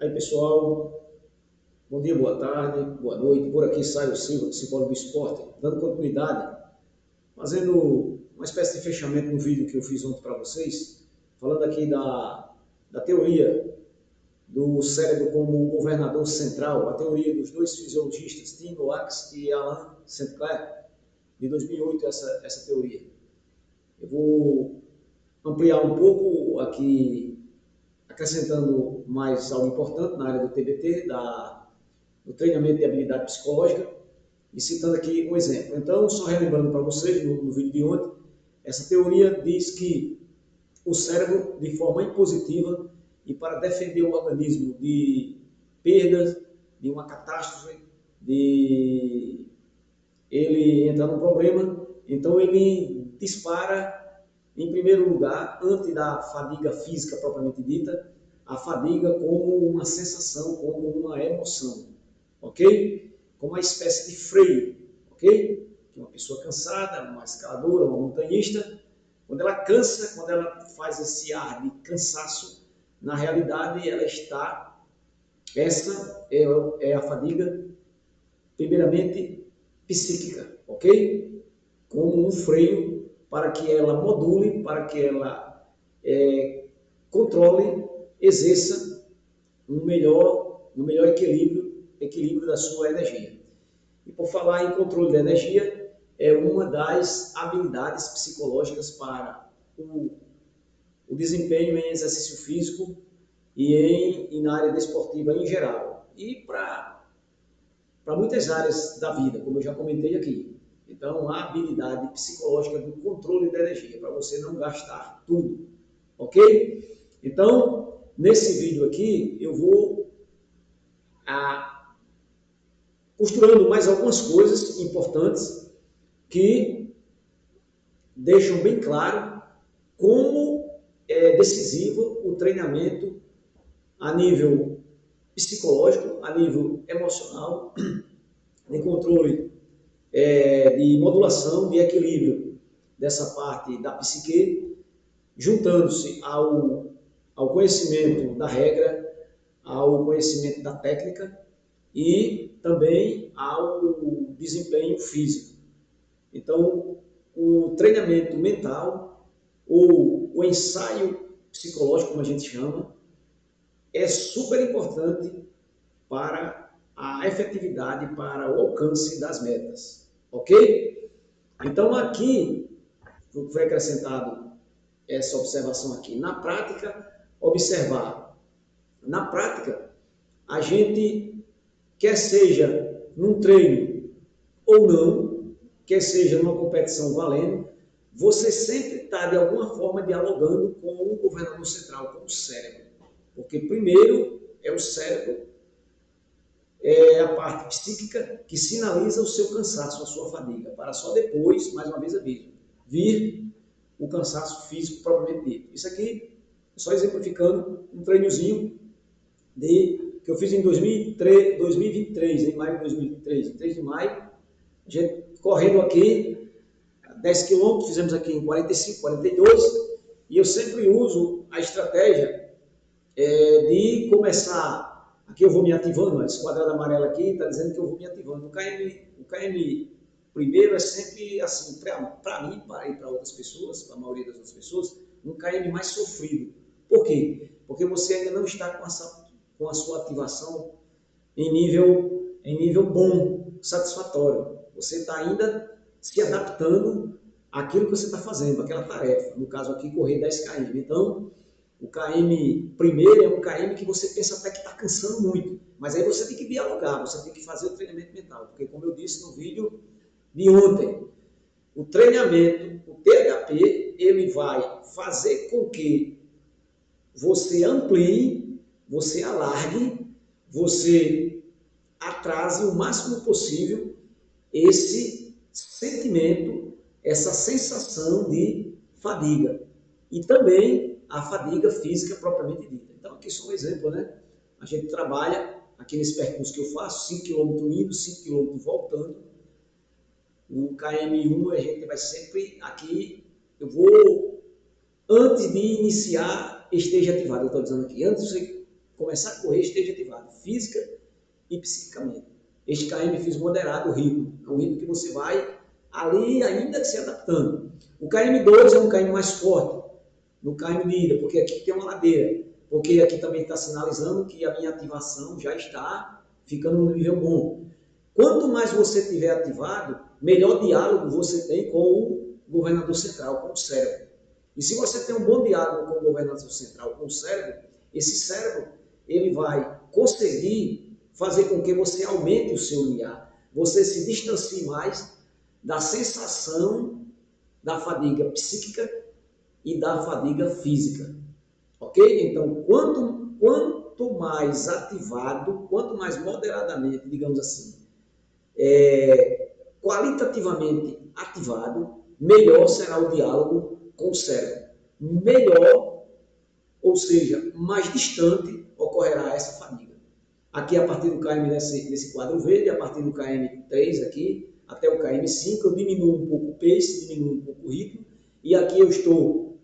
Aí pessoal, bom dia, boa tarde, boa noite. Por aqui sai o Silva, psicólogo do esporte, dando continuidade, fazendo uma espécie de fechamento no vídeo que eu fiz ontem para vocês, falando aqui da teoria do cérebro como governador central, a teoria dos dois fisiologistas, Tim Noakes e Alan St. Clair, de 2008, essa teoria. Eu vou ampliar um pouco aqui, acrescentando mais algo importante na área do TBT, do treinamento de habilidade psicológica, e citando aqui um exemplo. Então, só relembrando para vocês, no vídeo de ontem, essa teoria diz que o cérebro, de forma impositiva e para defender o organismo de perdas, de uma catástrofe, de ele entrar num problema, então ele dispara, em primeiro lugar, antes da fadiga física propriamente dita, a fadiga como uma sensação, como uma emoção, ok? Como uma espécie de freio, ok? Que uma pessoa cansada, uma escaladora, uma montanhista, quando ela cansa, quando ela faz esse ar de cansaço, na realidade ela está, essa é a fadiga, primeiramente psíquica, ok? Como um freio para que ela module, para que ela controle, exerça um melhor equilíbrio da sua energia. E por falar em controle da energia, é uma das habilidades psicológicas para o desempenho em exercício físico e na área desportiva em geral. E para muitas áreas da vida, como eu já comentei aqui. Então, a habilidade psicológica do controle da energia, para você não gastar tudo, ok? Então, nesse vídeo aqui, eu vou costurando mais algumas coisas importantes que deixam bem claro como é decisivo o treinamento a nível psicológico, a nível emocional, de controle, de modulação, de equilíbrio dessa parte da psique, juntando-se ao conhecimento da regra, ao conhecimento da técnica e também ao desempenho físico. Então, o treinamento mental, ou o ensaio psicológico, como a gente chama, é super importante para a efetividade, para o alcance das metas, ok? Então, aqui, foi acrescentado essa observação aqui. Na prática, observar. Na prática, a gente, quer seja num treino ou não, quer seja numa competição valendo, você sempre está, de alguma forma, dialogando com o governador central, com o cérebro. Porque, primeiro, é o cérebro, é a parte psíquica que sinaliza o seu cansaço, a sua fadiga, para só depois, mais uma vez aviso, vir o cansaço físico propriamente dito. Isso aqui, só exemplificando um treinozinho que eu fiz em 2023, em maio de 2023, em 3 de maio, a gente correndo aqui 10 km, fizemos aqui em 45, 42, e eu sempre uso a estratégia de começar, aqui eu vou me ativando, esse quadrado amarelo aqui está dizendo que eu vou me ativando. O KM primeiro é sempre assim, para mim, para outras pessoas, para a maioria das outras pessoas, um KM mais sofrido. Por quê? Porque você ainda não está com a sua ativação em nível bom, satisfatório. Você está ainda se adaptando àquilo que você está fazendo, àquela tarefa. No caso aqui, correr 10 km. Então, o KM primeiro é um KM que você pensa até que está cansando muito. Mas aí você tem que dialogar, você tem que fazer o treinamento mental. Porque, como eu disse no vídeo de ontem, o treinamento, o THP, ele vai fazer com que você amplie, você alargue, você atrase o máximo possível esse sentimento, essa sensação de fadiga. E também a fadiga física propriamente dita. Então, aqui só um exemplo, né? A gente trabalha, aqui nesse percurso que eu faço, 5 km indo, 5 km voltando. O KM1 a gente vai sempre aqui, eu vou, antes de iniciar, esteja ativado, eu estou dizendo aqui, antes de você começar a correr esteja ativado, física e psiquicamente. Este KM físico moderado, o ritmo, é um ritmo que você vai ali ainda se adaptando. O KM2 é um KM mais forte, no KM de ida, porque aqui tem uma ladeira, porque aqui também está sinalizando que a minha ativação já está ficando no nível bom. Quanto mais você tiver ativado, melhor diálogo você tem com o governador central, com o cérebro. E se você tem um bom diálogo com o governador central, com o cérebro, esse cérebro ele vai conseguir fazer com que você aumente o seu limiar, você se distancie mais da sensação da fadiga psíquica e da fadiga física, ok? Então, quanto mais ativado, quanto mais moderadamente, digamos assim, qualitativamente ativado, melhor será o diálogo com o cérebro. Melhor, ou seja, mais distante, ocorrerá essa fadiga. Aqui, a partir do KM nesse quadro verde, a partir do KM3 aqui, até o KM5, eu diminuo um pouco o pace, diminuo um pouco o ritmo, e aqui eu estou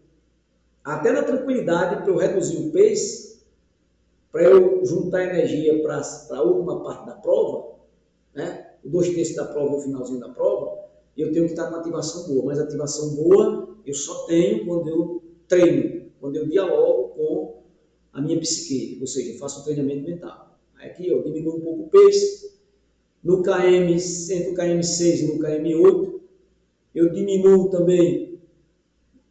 até na tranquilidade para eu reduzir o pace, para eu juntar energia para a última parte da prova, né? O 2/3 da prova, o finalzinho da prova, eu tenho que estar com ativação boa, mas ativação boa eu só tenho quando eu treino, quando eu dialogo com a minha psique, ou seja, eu faço um treinamento mental. Aí aqui eu diminuo um pouco o pace, no KM, entre o KM6 e no KM8, eu diminuo também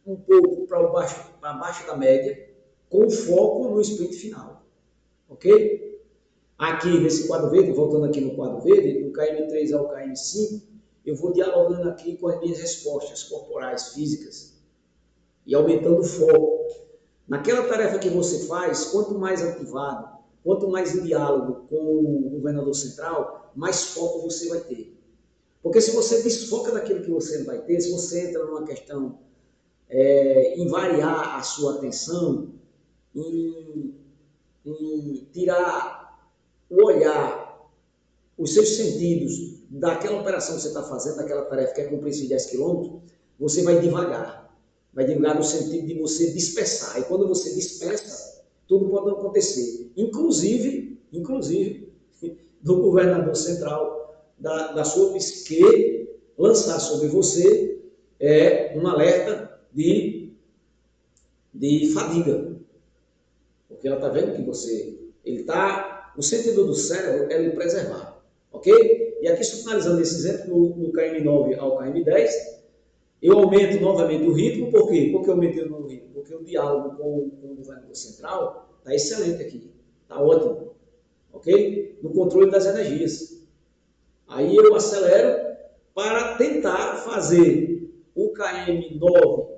um pouco para baixo da média, com foco no sprint final, ok? Aqui nesse quadro verde, voltando aqui no quadro verde, do KM3 ao KM5, eu vou dialogando aqui com as minhas respostas corporais, físicas, e aumentando o foco. Naquela tarefa que você faz, quanto mais ativado, quanto mais em diálogo com o governador central, mais foco você vai ter. Porque se você desfoca daquilo que você vai ter, se você entra numa questão em variar a sua atenção, em tirar o olhar, os seus sentidos daquela operação que você está fazendo, daquela tarefa que é cumprir esses 10 quilômetros, você vai devagar. Vai devagar no sentido de você dispersar. E quando você dispersa, tudo pode acontecer. Inclusive do governador central da sua psique lançar sobre você um alerta de fadiga. Porque ela está vendo que o sentido do cérebro é lhe preservar, ok? E aqui, finalizando esse exemplo, no KM9 ao KM10, eu aumento novamente o ritmo, por quê? Porque eu aumentei o ritmo? Porque o diálogo com o governador central está excelente aqui, está ótimo, ok? No controle das energias. Aí eu acelero para tentar fazer o KM9,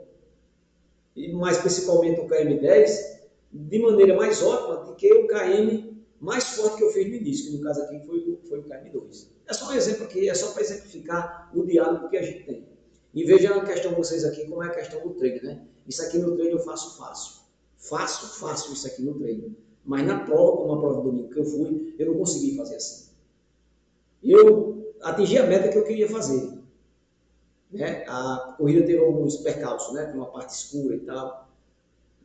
e mais principalmente o KM10, de maneira mais ótima do que o KM mais forte que eu fiz no início, que no caso aqui foi o KM2. É só um exemplo aqui, é só para exemplificar o diálogo que a gente tem. E veja a questão de vocês aqui, como é a questão do treino, né? Isso aqui no treino eu faço fácil. Faço fácil isso aqui no treino. Mas na prova, como a prova do domingo que eu fui, eu não consegui fazer assim. Eu atingi a meta que eu queria fazer. Né? A corrida teve alguns percalços, né? Tem uma parte escura e tal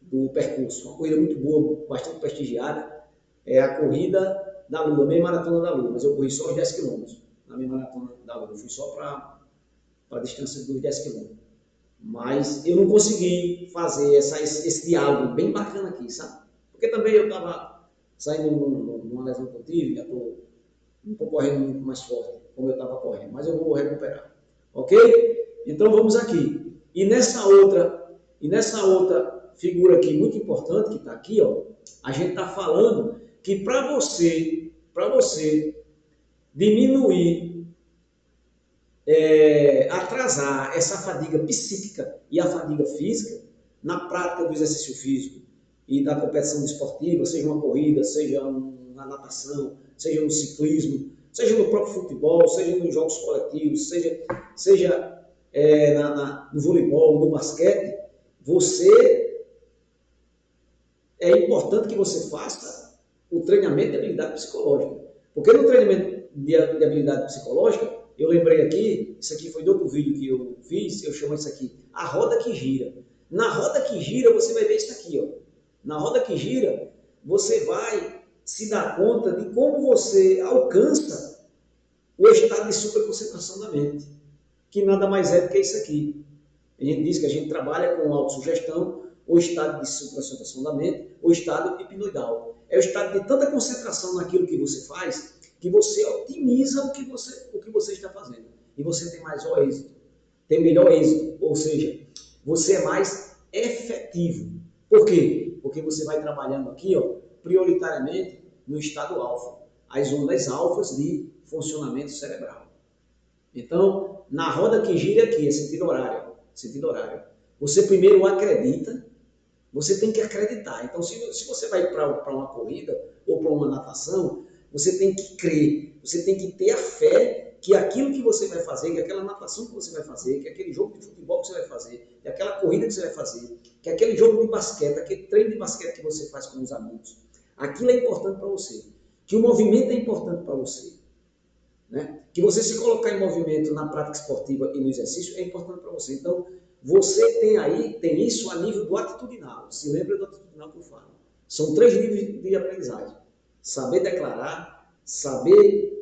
do percurso. Uma corrida muito boa, bastante prestigiada. É a corrida da Lua, a meia maratona da Lua, mas eu corri só os 10 km na meia maratona da Lua. Eu fui só para a distância dos 10 km. Mas eu não consegui fazer esse diálogo bem bacana aqui, sabe? Porque também eu estava saindo numa lesão que eu tive, já não estou correndo muito mais forte como eu estava correndo, mas eu vou recuperar. Ok? Então vamos aqui. E nessa outra figura aqui muito importante que está aqui, ó, a gente está falando que para você diminuir, atrasar essa fadiga psíquica e a fadiga física na prática do exercício físico e da competição esportiva, seja uma corrida, seja uma natação, seja no ciclismo, seja no próprio futebol, seja nos jogos coletivos, seja no voleibol, no basquete, é importante que você faça o treinamento de habilidade psicológica. Porque no treinamento de habilidade psicológica, eu lembrei aqui, isso aqui foi de outro vídeo que eu fiz, eu chamo isso aqui, a roda que gira. Na roda que gira, você vai ver isso aqui, ó. Na roda que gira, você vai se dar conta de como você alcança o estado de superconcentração da mente, que nada mais é do que isso aqui. A gente diz que a gente trabalha com autossugestão, o estado de superconcentração da mente, o estado hipnoidal. É o estado de tanta concentração naquilo que você faz, que você otimiza o que você está fazendo. E você tem mais êxito, tem melhor êxito, ou seja, você é mais efetivo. Por quê? Porque você vai trabalhando aqui, ó, prioritariamente no estado alfa, as ondas alfas de funcionamento cerebral. Então, na roda que gira aqui, é sentido horário. Sentido horário. Você primeiro acredita, você tem que acreditar. Então, se você vai para uma corrida ou para uma natação, você tem que crer, você tem que ter a fé que aquilo que você vai fazer, que aquela natação que você vai fazer, que aquele jogo de futebol que você vai fazer, que aquela corrida que você vai fazer, que aquele jogo de basquete, aquele treino de basquete que você faz com os amigos, aquilo é importante para você, que o movimento é importante para você. Né? Que você se colocar em movimento na prática esportiva e no exercício é importante para você. Então, você tem isso a nível do atitudinal. Se lembra do atitudinal que eu falo. São 3 níveis de aprendizagem. Saber declarar, saber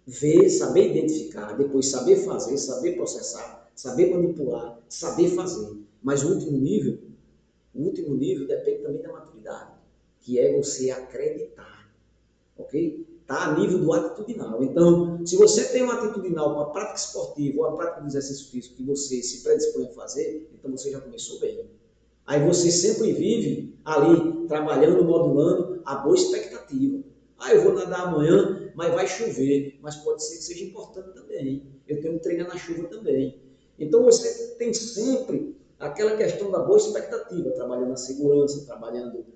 ver, saber identificar, depois saber fazer, saber processar, saber manipular, saber fazer. Mas o último nível depende também da maturidade, que é você acreditar. Ok? Está a nível do atitudinal. Então, se você tem um atitudinal para a prática esportiva ou a prática do exercício físico que você se predispõe a fazer, então você já começou bem. Aí você sempre vive ali, trabalhando, modulando a boa expectativa. Eu vou nadar amanhã, mas vai chover. Mas pode ser que seja importante também. Eu tenho que treinar na chuva também. Então você tem sempre aquela questão da boa expectativa, trabalhando na segurança, trabalhando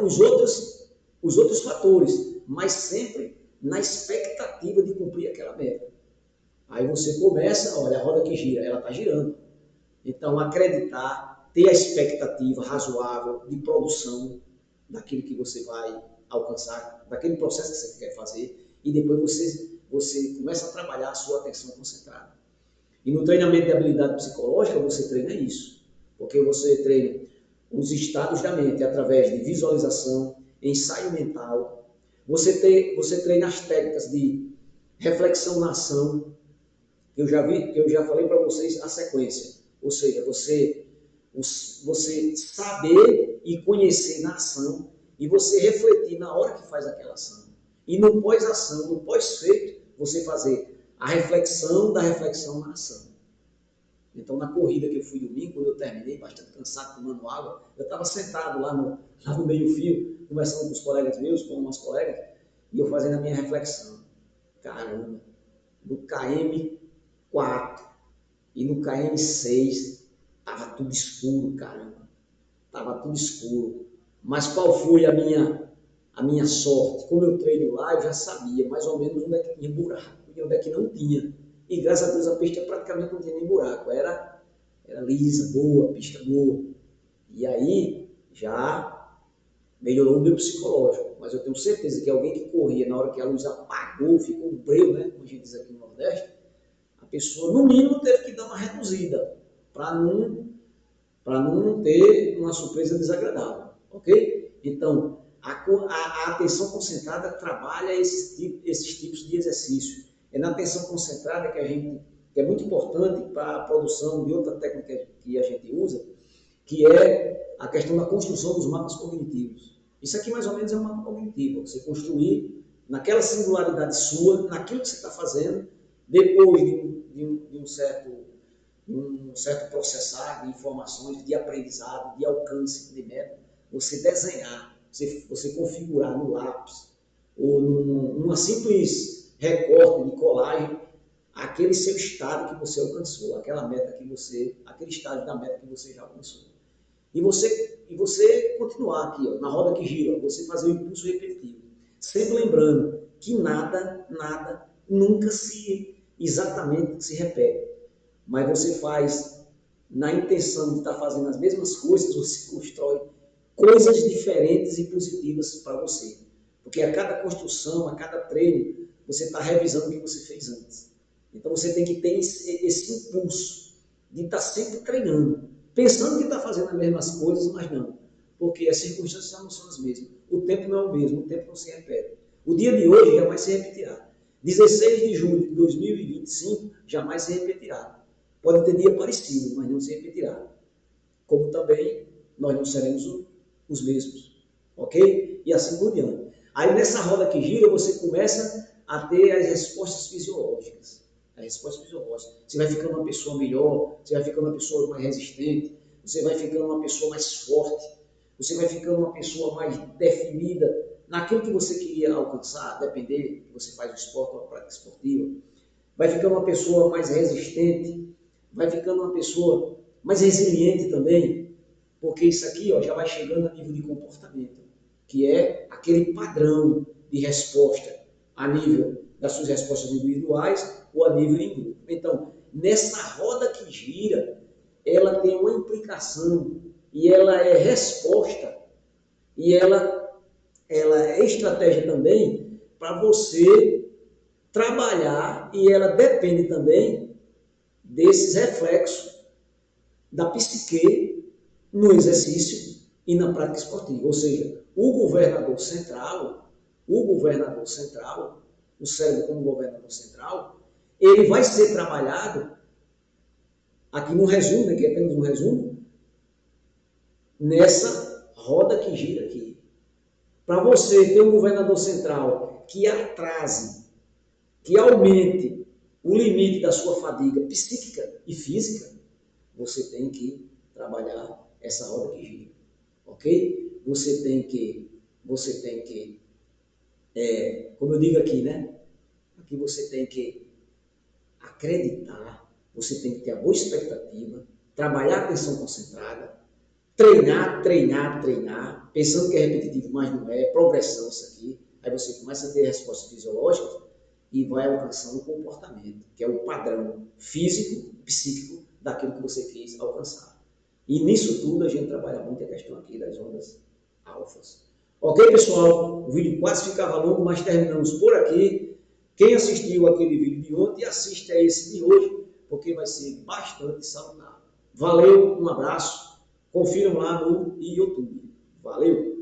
os outros fatores, mas sempre na expectativa de cumprir aquela meta. Aí você começa, olha, a roda que gira, ela está girando. Então, acreditar, ter a expectativa razoável de produção daquilo que você vai alcançar, daquele processo que você quer fazer, e depois você começa a trabalhar a sua atenção concentrada. E no treinamento de habilidade psicológica, você treina isso, porque você treina os estados da mente através de visualização, ensaio mental. Você treina as técnicas de reflexão na ação, que eu já falei para vocês a sequência. Ou seja, você saber e conhecer na ação e você refletir na hora que faz aquela ação. E no pós-ação, no pós-feito, você fazer a reflexão da reflexão na ação. Então, na corrida que eu fui domingo, quando eu terminei, bastante cansado, tomando água, eu estava sentado lá no meio-fio, conversando com os colegas meus, com umas colegas, e eu fazendo a minha reflexão. Caramba, no KM4 e no KM6, estava tudo escuro, caramba. Estava tudo escuro. Mas qual foi a minha sorte? Como eu treino lá, eu já sabia mais ou menos onde é que tinha buraco e onde é que não tinha. E graças a Deus a pista praticamente não tinha nem buraco. Era lisa, boa, pista boa. E aí já melhorou o meu psicológico. Mas eu tenho certeza que alguém que corria na hora que a luz apagou, ficou um breu, né? Como a gente diz aqui no Nordeste, a pessoa no mínimo teve que dar uma reduzida para não ter uma surpresa desagradável. Ok? Então, a atenção concentrada trabalha esses tipos de exercício. É na atenção concentrada que é muito importante para a produção de outra técnica que a gente usa, que é a questão da construção dos mapas cognitivos. Isso aqui mais ou menos é um mapa cognitivo, você construir naquela singularidade sua, naquilo que você está fazendo, depois de um certo processar de informações, de aprendizado, de alcance de meta, você desenhar, você configurar no lápis ou numa simples recorte de colagem aquele seu estado que você alcançou, aquele estágio da meta que você já alcançou. E você continuar aqui, ó, na roda que gira, você fazer o impulso repetitivo. Sempre lembrando que nada nunca exatamente se repete. Mas você faz na intenção de estar fazendo as mesmas coisas, você constrói coisas diferentes e positivas para você. Porque a cada construção, a cada treino, você está revisando o que você fez antes. Então você tem que ter esse impulso de estar sempre treinando, pensando que está fazendo as mesmas coisas, mas não. porque as circunstâncias não são as mesmas. O tempo não é o mesmo, o tempo não se repete. O dia de hoje jamais se repetirá. 16 de julho de 2025 jamais se repetirá. Pode ter dia parecido, mas não se repetirá. Como também nós não seremos os mesmos. Ok? E assim por diante. Aí nessa roda que gira, você começa a ter as respostas fisiológicas. As respostas fisiológicas. Você vai ficando uma pessoa melhor, você vai ficando uma pessoa mais resistente, você vai ficando uma pessoa mais forte, você vai ficando uma pessoa mais definida naquilo que você queria alcançar, depender que você faz o esporte ou a prática esportiva. Vai ficando uma pessoa mais resistente, vai ficando uma pessoa mais resiliente também, porque isso aqui ó, já vai chegando a nível de comportamento, que é aquele padrão de resposta a nível das suas respostas individuais ou a nível em grupo. Então, nessa roda que gira, ela tem uma implicação e ela é resposta e ela é estratégia também para você trabalhar e ela depende também desses reflexos da psique no exercício e na prática esportiva. Ou seja, o governador central, o cérebro como governador central, ele vai ser trabalhado, aqui no resumo, né, que é apenas um resumo, nessa roda que gira aqui. Para você ter um governador central que atrase, que aumente o limite da sua fadiga psíquica e física, você tem que trabalhar essa roda que gira, ok? Você tem que, como eu digo aqui, né? Aqui você tem que acreditar, você tem que ter a boa expectativa, trabalhar a atenção concentrada, treinar, pensando que é repetitivo, mas não é, progressão isso aqui. Aí você começa a ter respostas fisiológicas e vai alcançando o comportamento, que é o padrão físico, psíquico daquilo que você quis alcançar. E nisso tudo a gente trabalha muito a questão aqui das ondas alfas. Ok, pessoal? O vídeo quase ficava longo, mas terminamos por aqui. Quem assistiu aquele vídeo de ontem, assiste a esse de hoje, porque vai ser bastante saudável. Valeu, um abraço. Confiram lá no YouTube. Valeu!